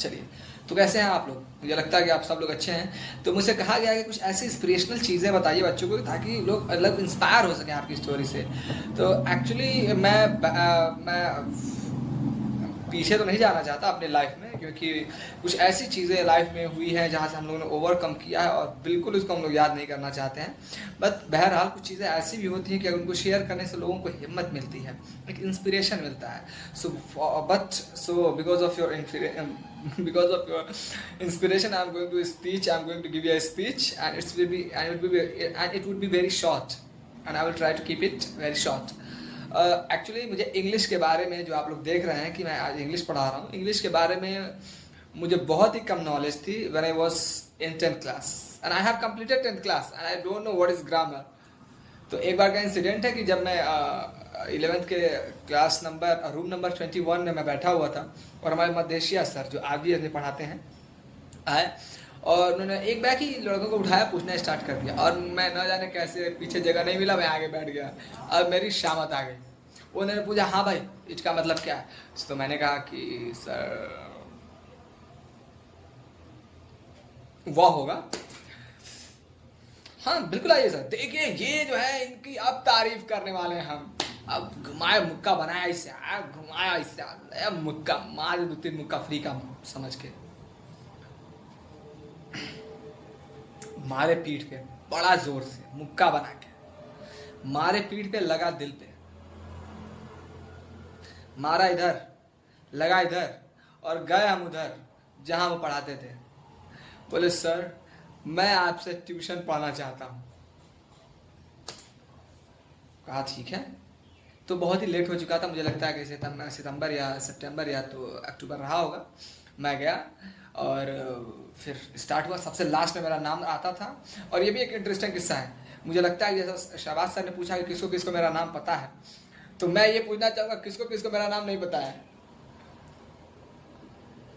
चलिए, तो कैसे हैं आप लोग? मुझे लगता है कि आप सब लोग अच्छे हैं। तो मुझसे कहा गया है कि कुछ ऐसी इंस्पिरेशनल चीज़ें बताइए बच्चों को ताकि लोग मतलब इंस्पायर हो सकें आपकी स्टोरी से। तो एक्चुअली मैं पीछे तो नहीं जाना चाहता अपने लाइफ में, क्योंकि कुछ ऐसी चीज़ें लाइफ में हुई हैं जहाँ से हम लोगों ने ओवरकम किया है और बिल्कुल उसको हम लोग याद नहीं करना चाहते हैं। बट बहरहाल कुछ चीज़ें ऐसी भी होती हैं कि अगर उनको शेयर करने से लोगों को हिम्मत मिलती है, एक इंस्पिरेशन मिलता है। So because of your because of your inspiration I'm going to give you a speech, and it would be very short, and I will try to keep it very short. Actually मुझे English के बारे में, जो आप लोग देख रहे हैं कि मैं आज इंग्लिश पढ़ा रहा हूँ, इंग्लिश के बारे में मुझे बहुत ही कम नॉलेज थी when I was in 10th class, and I have completed 10th class and I don't know what is grammar. तो एक बार का इंसिडेंट है कि जब मैं 11th के क्लास नंबर रूम नंबर 21 में मैं बैठा हुआ था, और हमारे मदेशिया सर जो आगे में पढ़ाते हैं आए, और उन्होंने एक बैग ही लड़कों को उठाया, पूछना स्टार्ट कर दिया, और मैं न जाने कैसे पीछे जगह नहीं मिला, मैं आगे बैठ गया और मेरी शामत आ गई। उन्होंने पूछा हाँ भाई इसका मतलब क्या है? तो मैंने कहा कि सर वाह होगा। हाँ बिल्कुल, आइए सर, देखिए ये जो है इनकी अब तारीफ करने वाले हैं हम। अब घुमाया मुक्का बनाया इससे, घुमाया इससे, मुक्का मार 2-3 मुक्का फ्री का समझ के मारे पीठ पे बड़ा जोर से मुक्का बना के मारे पीठ पे, लगा दिल पे, मारा इधर लगा इधर, और गए हम उधर जहां वो पढ़ाते थे। बोले सर मैं आपसे ट्यूशन पढ़ना चाहता हूं। कहा ठीक है। तो बहुत ही लेट हो चुका था, मुझे लगता है कि सितंबर या सितंबर या तो अक्टूबर रहा होगा। मैं गया और फिर स्टार्ट हुआ। सबसे लास्ट में मेरा नाम आता था, और ये भी एक इंटरेस्टिंग किस्सा है। मुझे लगता है जैसा शहबाज सर ने पूछा कि किसको किसको मेरा नाम पता है, तो मैं ये पूछना चाहूँगा किसको किसको मेरा नाम नहीं पता है?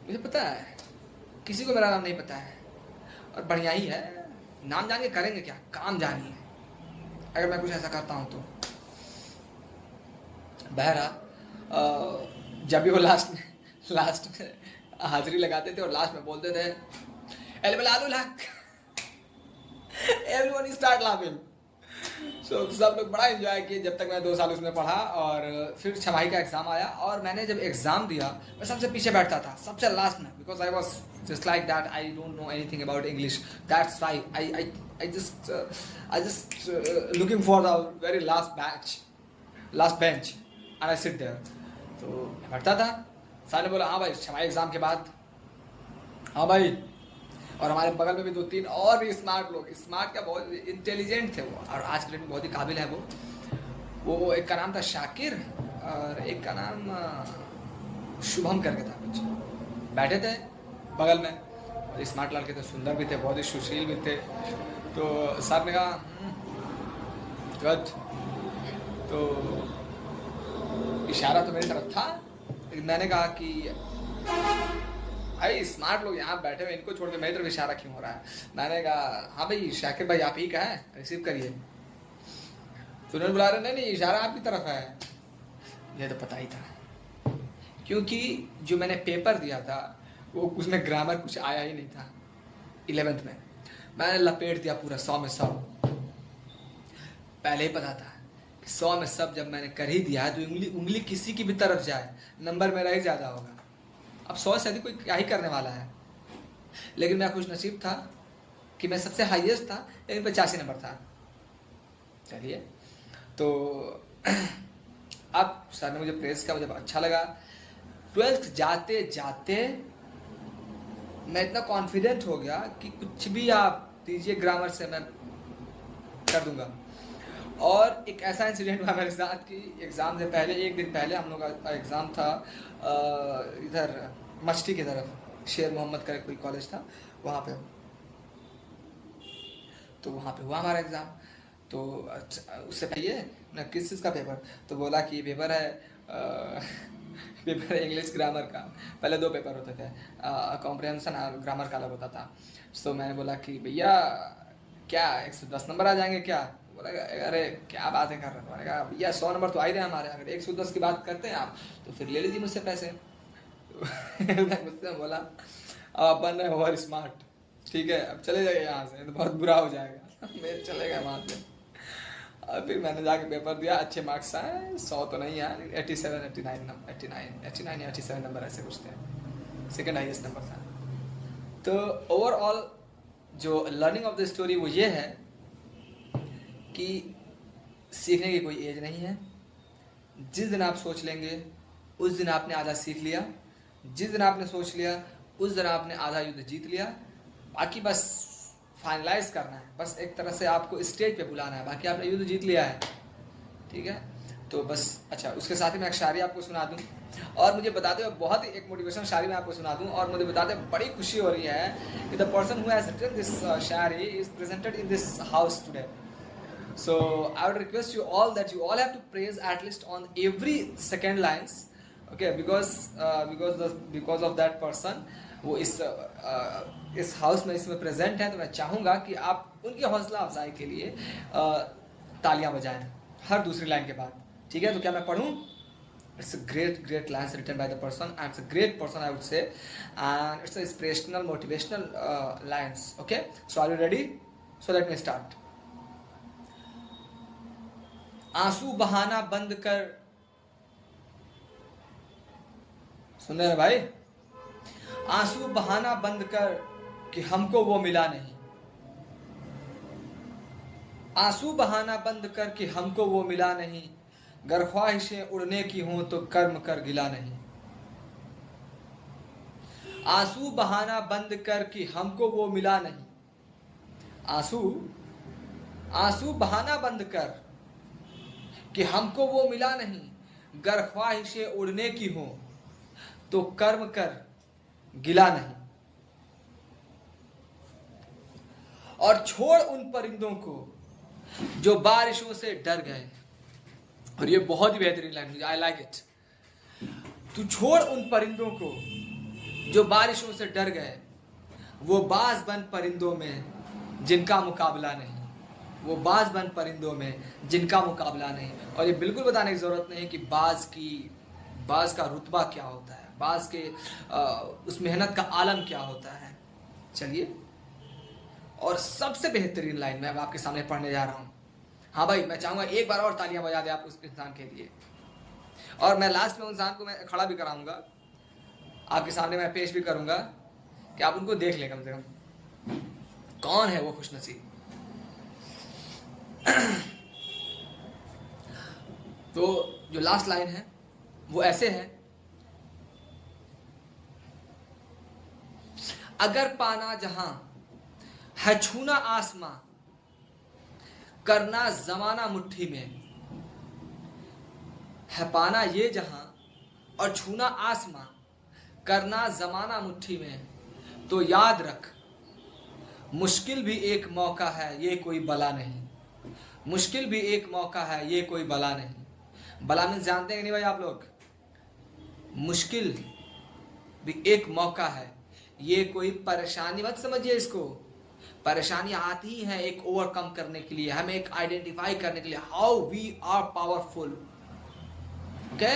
मुझे पता है, किसी को मेरा नाम नहीं पता है, और बढ़िया ही है। नाम जान के करेंगे क्या, काम जानिए अगर मैं कुछ ऐसा करता हूँ तो। बहरहाल जब भी वो लास्ट में हाजिरी लगाते थे और लास्ट में बोलते थे एवरीवन स्टार्ट लाफिंग। सो सब लोग बड़ा एंजॉय किए जब तक मैं 2 साल उसमें पढ़ा। और फिर छमाही का एग्जाम आया, और मैंने जब एग्जाम दिया मैं सबसे पीछे बैठता था, सबसे लास्ट में, because I was just like that, I don't know anything about English, that's why I just looking for the very last bench and I sit there. तो मैं बैठता था। सर ने बोला हाँ भाई छमाही एग्जाम के बाद, हाँ भाई। और हमारे बगल में भी 2-3 और भी स्मार्ट लोग, स्मार्ट क्या बहुत इंटेलिजेंट थे वो, और आज के लिए बहुत ही काबिल है वो एक का नाम था शाकिर और एक का नाम शुभम करके था कुछ। बैठे थे बगल में, और स्मार्ट लड़के थे, सुंदर भी थे, बहुत ही सुशील भी थे। तो सर ने कहा गुड। तो इशारा तो मेरी तरफ था, लेकिन मैंने कहा कि भाई स्मार्ट लोग यहाँ बैठे हुए, इनको छोड़ के मेरी तरफ इशारा क्यों हो रहा है? मैंने कहा हाँ भाई शाकिर भाई आप ही का है, रिसीव करिए। तो उन्होंने बुला रहे नहीं इशारा आपकी तरफ है। मुझे तो पता ही था, क्योंकि जो मैंने पेपर दिया था वो उसमें ग्रामर कुछ आया ही नहीं था। 11th में मैंने लपेट दिया पूरा 100 में 100। पहले ही पता था कि 100 में सब जब मैंने कर ही दिया तो उंगली किसी की भी तरफ जाए नंबर मेरा ही ज़्यादा होगा। अब 100 से अधिक कोई क्या ही करने वाला है। लेकिन मैं खुश नसीब था कि मैं सबसे हाईएस्ट था, लेकिन 85 नंबर था। चलिए, तो अब सर ने मुझे प्रेस किया, मुझे अच्छा लगा। 12th जाते जाते मैं इतना कॉन्फिडेंट हो गया कि कुछ भी आप दीजिए ग्रामर से मैं कर दूंगा। और एक ऐसा इंसिडेंट हुआ मेरे साथ कि एग्ज़ाम से पहले, एक दिन पहले हम लोग का एग्ज़ाम था इधर मछली की तरफ, शेर मोहम्मद का कोई कॉलेज था वहाँ पे। तो वहाँ पे हुआ हमारा एग्ज़ाम। तो उससे पहले ना किस चीज़ का पेपर, तो बोला कि पेपर है पेपर इंग्लिश ग्रामर का। पहले 2 पेपर होते थे, कॉम्प्रिहेंशन और ग्रामर का अलग होता था। तो मैंने बोला कि भैया क्या 110 नंबर आ जाएंगे क्या? बोला अरे क्या बातें कर रहे हो? मैंने कहा भैया 100 नंबर तो आ ही रहे हमारे, अगर 110 की बात करते हैं आप तो फिर ले लीजिए मुझसे पैसे। तो मुझसे बोला अब आप बन रहे हो ओवर स्मार्ट, ठीक है अब चले जाइए यहाँ से, तो बहुत बुरा हो जाएगा। मैं चले गया वहाँ से। और फिर मैंने जाके पेपर दिया, अच्छे मार्क्स आए, 100 तो नहीं आया, 87 89 या 87 नंबर ऐसे कुछ थे, सेकेंड हाईएस्ट नंबर था। तो ओवरऑल जो लर्निंग ऑफ द स्टोरी वो ये है कि सीखने की कोई एज नहीं है। जिस दिन आप सोच लेंगे उस दिन आपने आधा सीख लिया, जिस दिन आपने सोच लिया उस दिन आपने आधा युद्ध जीत लिया। बाकी बस फाइनलाइज करना है, बस एक तरह से आपको स्टेज पे बुलाना है, बाकी आपने युद्ध जीत लिया है, ठीक है। तो बस अच्छा, उसके साथ ही मैं एक शायरी आपको सुना दूं, और मुझे बताते हुए बहुत ही एक मोटिवेशनल शायरी मैं आपको सुना दूं, और मुझे बताते हुए बड़ी खुशी हो रही है कि the person who has written this shayari is presented in this house today. So I would request you all that you all have to praise at least on every second lines, okay? Because of that person वो इस house में इसमें present है, तो मैं चाहूँगा कि आप उनकी हौसला अफजाई के लिए तालियां बजाएं हर दूसरी लाइन के बाद, ठीक है? तो क्या मैं पढ़ूँ? It's a great lines written by the person, and it's a great person I would say, and it's a inspirational, motivational lines, okay? So are you ready? So let me start. आंसू बहाना बंद कर, सुन रहे हैं भाई? आंसू बहाना बंद कर कि हमको वो मिला नहीं। आंसू बहाना बंद कर कि हमको वो मिला नहीं, गर ख्वाहिशें उड़ने की हों तो कर्म कर गिला नहीं। आंसू बहाना बंद कर कि हमको वो मिला नहीं। आंसू बहाना बंद कर कि हमको वो मिला नहीं, गर ख्वाहिशें उड़ने की हो तो कर्म कर गिला नहीं। और छोड़ उन परिंदों को जो बारिशों से डर गए, और ये बहुत ही बेहतरीन लाइन, आई लाइक इट। तू छोड़ उन परिंदों को जो बारिशों से डर गए, वो बाज बन परिंदों में जिनका मुकाबला नहीं, वो बाज बन परिंदों में जिनका मुकाबला नहीं। और ये बिल्कुल बताने की ज़रूरत नहीं कि बाज का रुतबा क्या होता है, बाज के उस मेहनत का आलम क्या होता है। चलिए, और सबसे बेहतरीन लाइन मैं अब आपके सामने पढ़ने जा रहा हूँ। हाँ भाई, मैं चाहूँगा एक बार और तालियां बजा दे आप उस इंसान के लिए, और मैं लास्ट में उस इंसान को मैं खड़ा भी कराऊंगा, आपके सामने मैं पेश भी करूँगा कि आप उनको देख लें कम से कम कौन है वो खुशनसीब। तो जो लास्ट लाइन है वो ऐसे है, अगर पाना जहां है छूना आसमां, करना जमाना मुट्ठी में। है पाना ये जहां और छूना आसमां, करना जमाना मुट्ठी में। तो याद रख मुश्किल भी एक मौका है, ये कोई बला नहीं। मुश्किल भी एक मौका है, ये कोई बला नहीं। बला मीन्स जानते हैं नहीं भाई आप लोग? मुश्किल भी एक मौका है, ये कोई परेशानी मत समझिए इसको। परेशानी आती है एक ओवरकम करने के लिए, हमें एक आइडेंटिफाई करने के लिए, how we are powerful, okay.